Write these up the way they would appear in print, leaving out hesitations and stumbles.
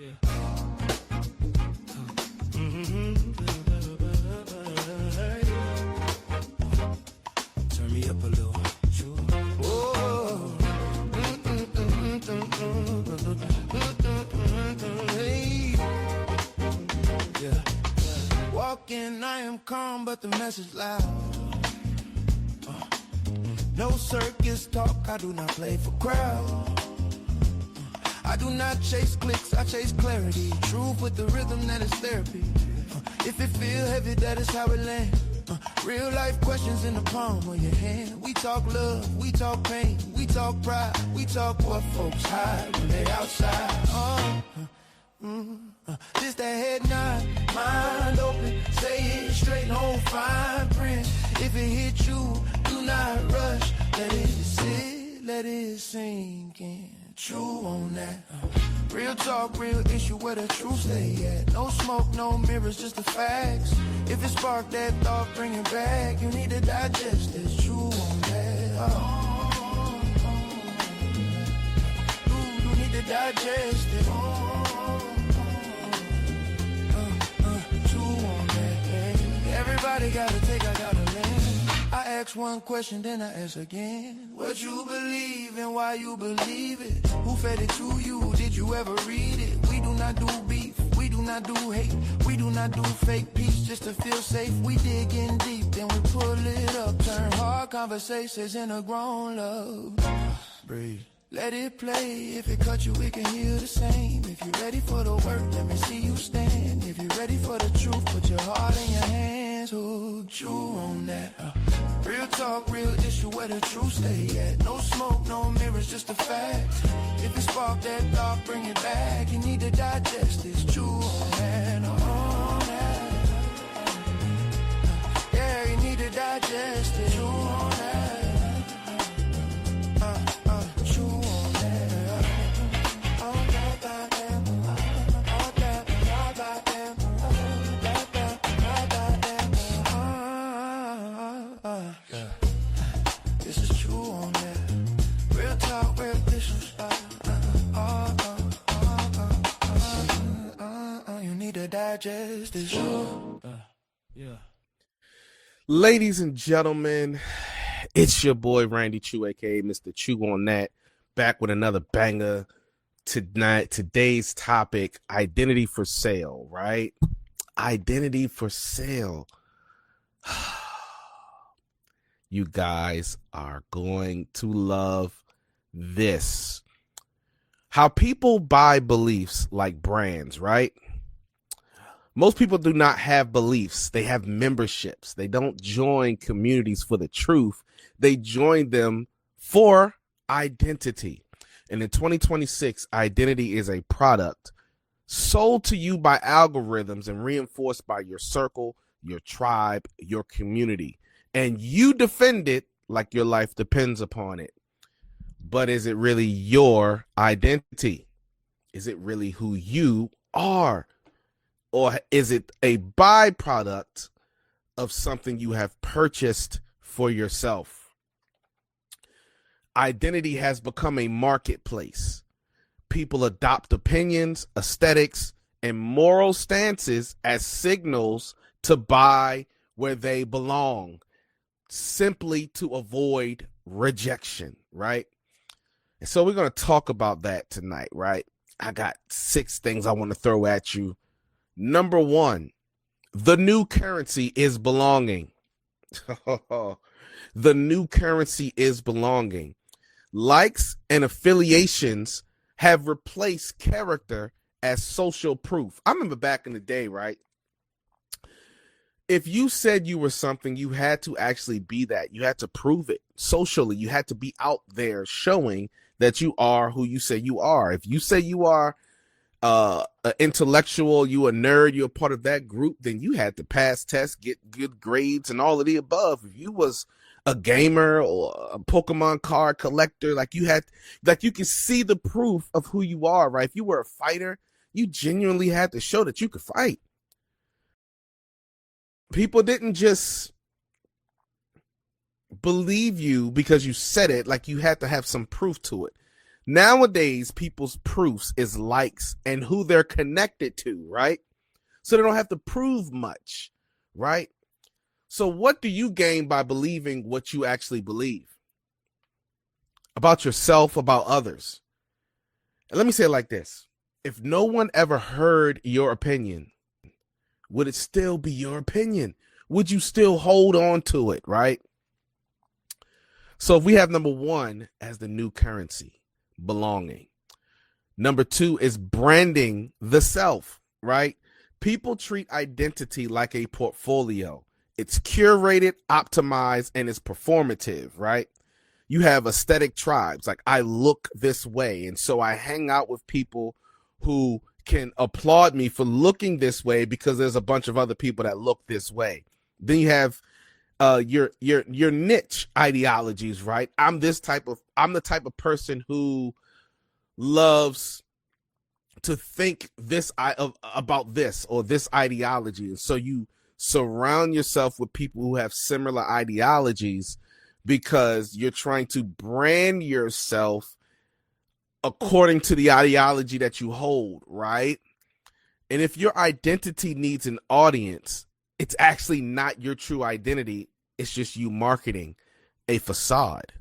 Turn me up a little. Walking, I am calm, but the message loud. No circus talk, I do not play for crowd. I do not chase clicks, I chase clarity. Truth with the rhythm, that is therapy. If it feel heavy, that is how it lands. Real life questions in the palm of your hand. We talk love, we talk pain, we talk pride, we talk what folks hide when they outside. This that head nod, mind open, say it straight, hold fine print. If it hit you, do not rush, let it sit, let it sink in. True on that. Real talk, real issue, where the truth stay at. No smoke, no mirrors, just the facts. If it spark that thought, bring it back. You need to digest this. True on that. You need to digest it. True on that. Everybody gotta take, I gotta land. I ask one question, then I ask again. What you believe and why you believe it? Who fed it to you? Did you ever read it? We do not do beef, we do not do hate, we do not do fake peace just to feel safe. We dig in deep, then we pull it up. Turn hard conversations into grown love. Breathe. Let it play. If it cut you, it can heal the same. If you're ready for the work, let me see you stand. If you're ready for the truth, put your heart in your hands. Hold true on that. Real talk, real issue, where the truth stay at. No smoke, no mirrors, just the facts. If it spark that thought, bring it back. You need to digest this. True on that. On that. Yeah, you need to digest it. True on that. Digest this. Ladies and gentlemen, it's your boy Randy Chew, aka Mr. Chew on that, back with another banger tonight. Today's topic: identity for sale. Right? Identity for sale. You guys are going to love this. How people buy beliefs like brands, right? Most people do not have beliefs. They have memberships. They don't join communities for the truth. They join them for identity. And in 2026, identity is a product sold to you by algorithms and reinforced by your circle, your tribe, your community. And you defend it like your life depends upon it. But is it really your identity? Is it really who you are? Or is it a byproduct of something you have purchased for yourself? Identity has become a marketplace. People adopt opinions, aesthetics, and moral stances as signals to buy where they belong, simply to avoid rejection, right? And so we're going to talk about that tonight, right? I got 6 things I want to throw at you. Number 1, the new currency is belonging. The new currency is belonging. Likes and affiliations have replaced character as social proof. I remember back in the day, right? If you said you were something, you had to actually be that. You had to prove it socially. You had to be out there showing that you are who you say you are. If you say you are an intellectual, you a nerd, you're a part of that group, then you had to pass tests, get good grades, and all of the above. If you was a gamer or a Pokemon card collector, like you could see the proof of who you are, right? If you were a fighter, you genuinely had to show that you could fight. People didn't just believe you because you said it, like you had to have some proof to it. Nowadays, people's proofs is likes and who they're connected to, right? So they don't have to prove much, right? So what do you gain by believing what you actually believe about yourself, about others? And let me say it like this. If no one ever heard your opinion, would it still be your opinion? Would you still hold on to it, right? So if we have number one as the new currency, belonging. Number two is branding the self, right? People treat identity like a portfolio. It's curated, optimized, and it's performative, right? You have aesthetic tribes, like I look this way. And so I hang out with people who can applaud me for looking this way because there's a bunch of other people that look this way. Then you have your niche ideologies, right? I'm the type of person who loves to think about this or this ideology. And so you surround yourself with people who have similar ideologies because you're trying to brand yourself according to the ideology that you hold, right? And if your identity needs an audience, it's actually not your true identity. It's just you marketing a facade.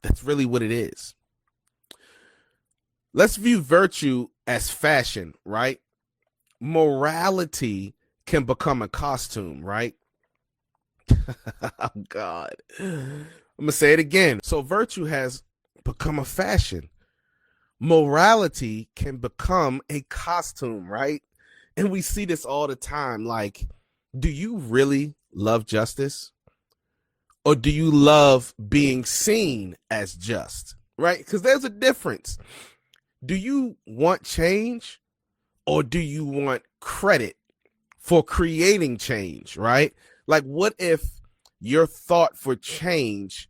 That's really what it is. Let's view virtue as fashion, right? Morality can become a costume, right? Oh, God. I'm going to say it again. So virtue has become a fashion. Morality can become a costume, right? And we see this all the time. Like, do you really love justice? Or do you love being seen as just, right? Because there's a difference. Do you want change or do you want credit for creating change, right? Like, what if your thought for change,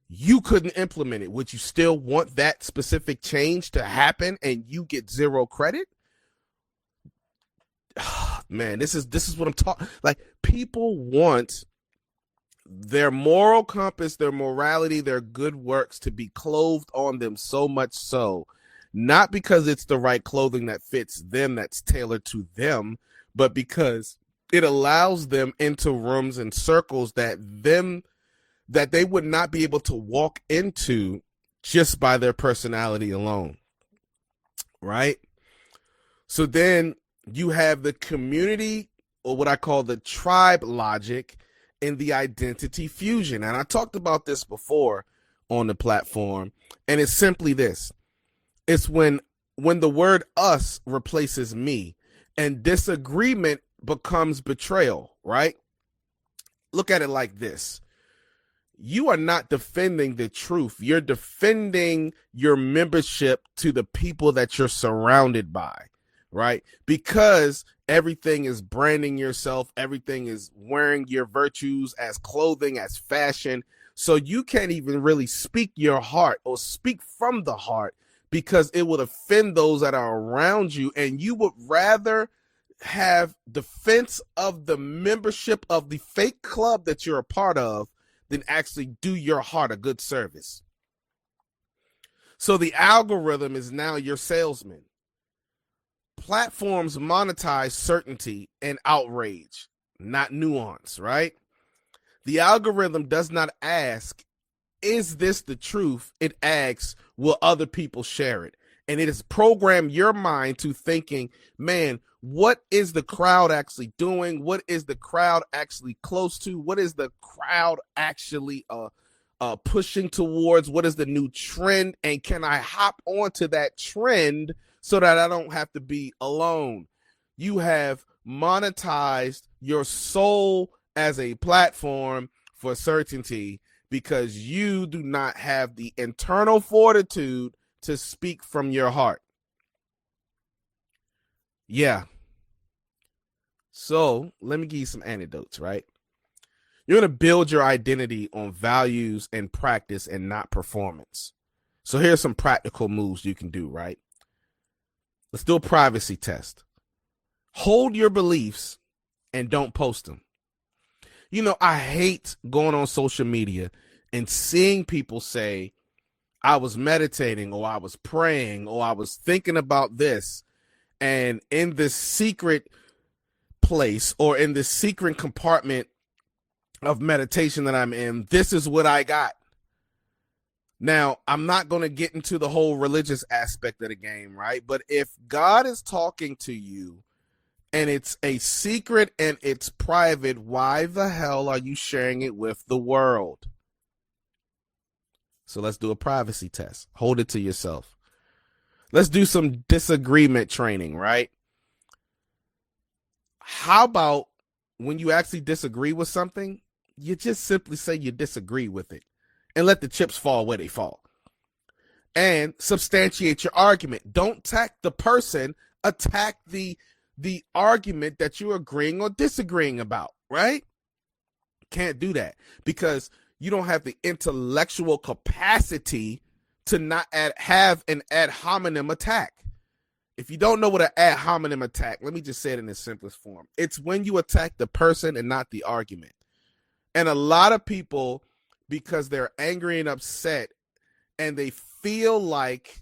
you couldn't implement it? Would you still want that specific change to happen and you get zero credit? Man, this is what I'm talking. Like, people want their moral compass, their morality, their good works to be clothed on them so much so, not because it's the right clothing that fits them, that's tailored to them, but because it allows them into rooms and circles that they would not be able to walk into just by their personality alone, right? So then you have the community, or what I call the tribe logic, and the identity fusion. And I talked about this before on the platform, and it's simply this. It's when the word us replaces me and disagreement becomes betrayal, right? Look at it like this. You are not defending the truth. You're defending your membership to the people that you're surrounded by, right? Because everything is branding yourself. Everything is wearing your virtues as clothing, as fashion. So you can't even really speak your heart or speak from the heart because it would offend those that are around you. And you would rather have defense of the membership of the fake club that you're a part of than actually do your heart a good service. So the algorithm is now your salesman. Platforms monetize certainty and outrage, not nuance, right? The algorithm does not ask, is this the truth? It asks, will other people share it? And it has programmed your mind to thinking, man, what is the crowd actually doing? What is the crowd actually close to? What is the crowd actually pushing towards? What is the new trend? And can I hop onto that trend so that I don't have to be alone? You have monetized your soul as a platform for certainty because you do not have the internal fortitude to speak from your heart. Yeah. So let me give you some anecdotes, right? You're going to build your identity on values and practice and not performance. So here's some practical moves you can do, right? Let's do a privacy test. Hold your beliefs and don't post them. You know, I hate going on social media and seeing people say, I was meditating, or I was praying, or I was thinking about this, and in this secret place or in this secret compartment of meditation that I'm in, this is what I got. Now, I'm not going to get into the whole religious aspect of the game, right? But if God is talking to you and it's a secret and it's private, why the hell are you sharing it with the world? So let's do a privacy test. Hold it to yourself. Let's do some disagreement training, right? How about when you actually disagree with something, you just simply say you disagree with it and let the chips fall where they fall. And substantiate your argument. Don't attack the person, attack the argument that you're agreeing or disagreeing about, right? Can't do that because you don't have the intellectual capacity to not have an ad hominem attack. If you don't know what an ad hominem attack, let me just say it in its simplest form. It's when you attack the person and not the argument. And a lot of people, because they're angry and upset and they feel like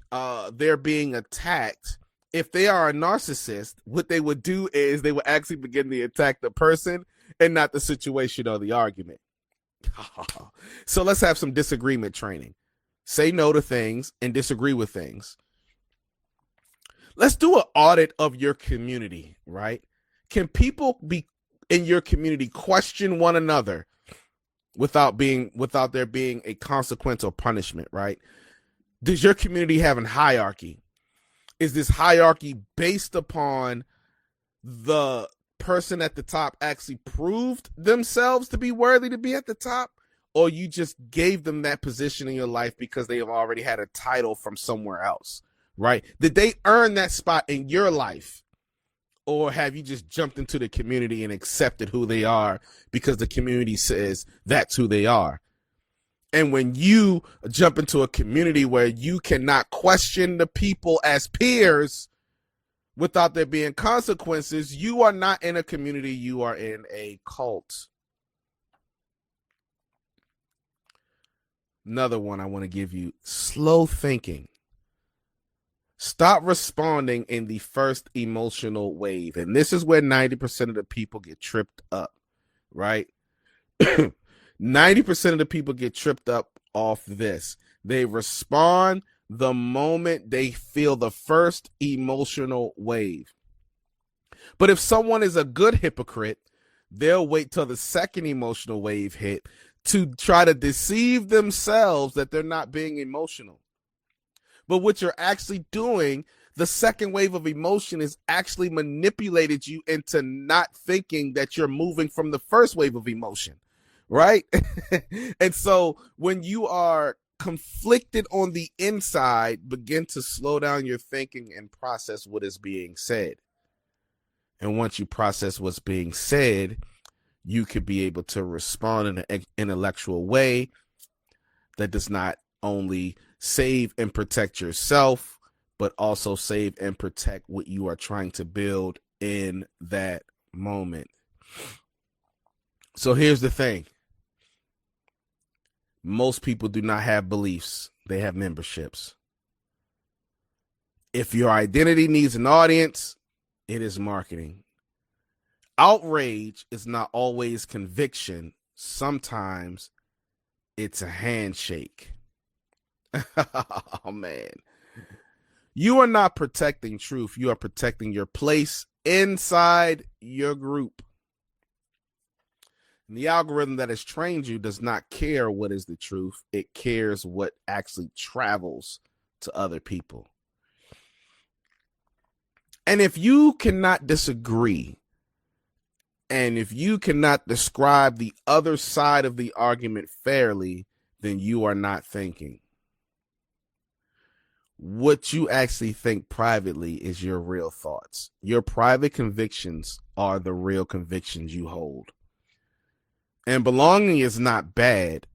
they're being attacked, if they are a narcissist, what they would do is they would actually begin to attack the person and not the situation or the argument. So let's have some disagreement training. Say no to things and disagree with things. Let's do an audit of your community, right? Can people be in your community question one another without there being a consequence or punishment, right? Does your community have a hierarchy? Is this hierarchy based upon the person at the top actually proved themselves to be worthy to be at the top, or you just gave them that position in your life because they have already had a title from somewhere else, right? Did they earn that spot in your life, or have you just jumped into the community and accepted who they are because the community says that's who they are? And when you jump into a community where you cannot question the people as peers without there being consequences, you are not in a community, you are in a cult. Another one I want to give you, slow thinking. Stop responding in the first emotional wave. And this is where 90% of the people get tripped up, right? 90% of the people get tripped up off this. They respond the moment they feel the first emotional wave. But if someone is a good hypocrite, they'll wait till the second emotional wave hit to try to deceive themselves that they're not being emotional. But what you're actually doing, the second wave of emotion is actually manipulated you into not thinking that you're moving from the first wave of emotion, right? And so when you are conflicted on the inside, begin to slow down your thinking and process what is being said. And once you process what's being said, you could be able to respond in an intellectual way that does not only save and protect yourself, but also save and protect what you are trying to build in that moment. So here's the thing. Most people do not have beliefs. They have memberships. If your identity needs an audience, it is marketing. Outrage is not always conviction. Sometimes it's a handshake. Oh, man. You are not protecting truth. You are protecting your place inside your group. And the algorithm that has trained you does not care what is the truth. It cares what actually travels to other people. And if you cannot disagree, and if you cannot describe the other side of the argument fairly, then you are not thinking. What you actually think privately is your real thoughts. Your private convictions are the real convictions you hold. And belonging is not bad,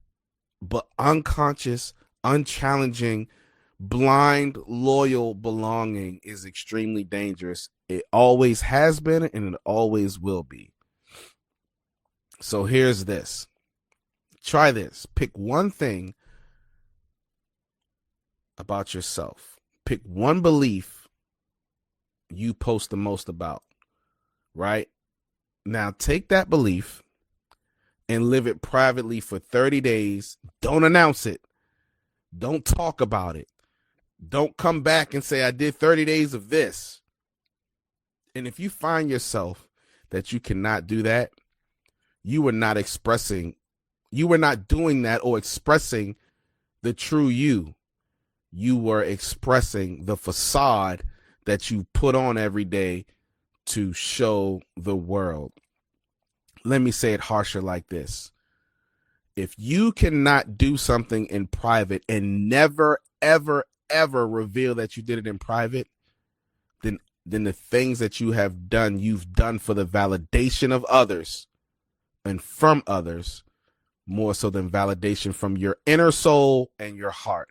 but unconscious, unchallenging, blind, loyal belonging is extremely dangerous. It always has been and it always will be. So here's this. Try this. Pick one thing about yourself. Pick one belief you post the most about, right? Now take that belief and live it privately for 30 days. Don't announce it. Don't talk about it. Don't come back and say, I did 30 days of this. And if you find yourself that you cannot do that, you were not doing that or expressing the true you. You were expressing the facade that you put on every day to show the world. Let me say it harsher like this. If you cannot do something in private and never, ever, ever reveal that you did it in private, then the things that you have done, you've done for the validation of others and from others, more so than validation from your inner soul and your heart.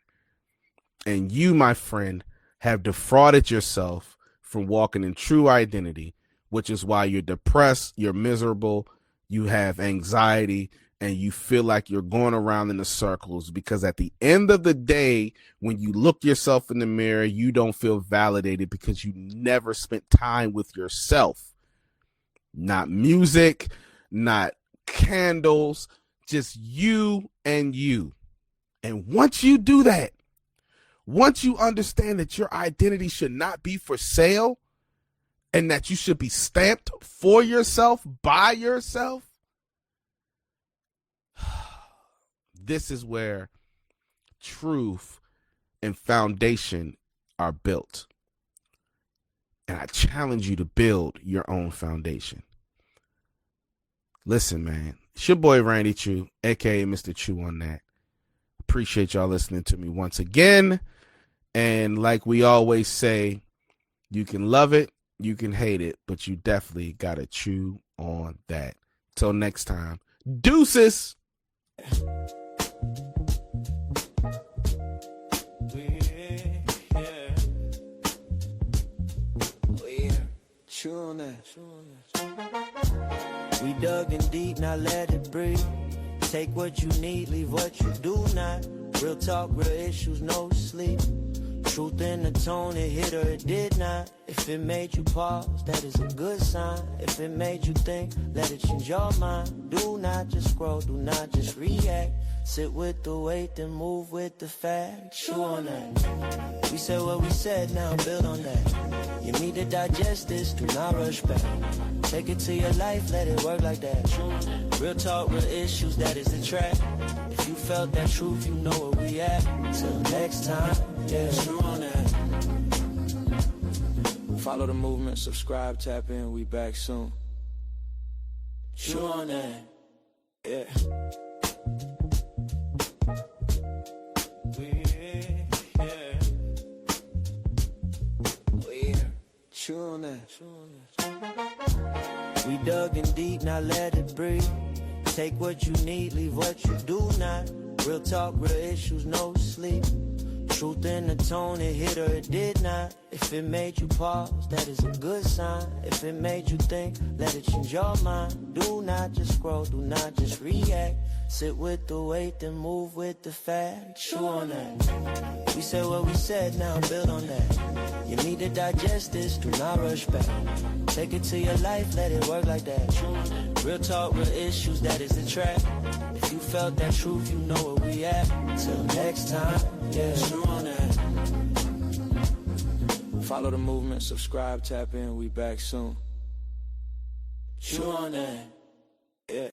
And you, my friend, have defrauded yourself from walking in true identity, which is why you're depressed, you're miserable, you have anxiety, and you feel like you're going around in the circles, because at the end of the day, when you look yourself in the mirror, you don't feel validated because you never spent time with yourself. Not music, not candles, just you and you. And once you do that, once you understand that your identity should not be for sale and that you should be stamped for yourself, by yourself, this is where truth and foundation are built. And I challenge you to build your own foundation. Listen, man, it's your boy Randy Chew, aka Mr. Chew on that. Appreciate y'all listening to me once again. And like we always say, you can love it, you can hate it, but you definitely gotta chew on that. Till next time, deuces. Chew on that. We dug in deep, now let it breathe. Take what you need, leave what you do not. Real talk, real issues, no sleep. Truth in the tone, it hit or it did not. If it made you pause, that is a good sign. If it made you think, let it change your mind. Do not just scroll, do not just react. Sit with the weight, then move with the fact. Chew on that. We said what we said, now build on that. You need to digest this, do not rush back. Take it to your life, let it work like that. Real talk, real issues, that is the track. If you felt that truth, you know where we at. Till next time, yeah, chew on that. Follow the movement, subscribe, tap in, we back soon. Chew on that, yeah. Chew on that. We dug in deep, now let it breathe. Take what you need, leave what you do not. Real talk, real issues, no sleep. Truth in the tone, it hit or it did not. If it made you pause, that is a good sign. If it made you think, let it change your mind. Do not just scroll, do not just react. Sit with the weight, then move with the fact. Chew on that. We said what we said, now build on that. You need to digest this, do not rush back. Take it to your life, let it work like that. Real talk, real issues, that is the track. If you felt that truth, you know where we at. Till next time, yeah, chew on that. Follow the movement, subscribe, tap in, we back soon. Chew on that, yeah.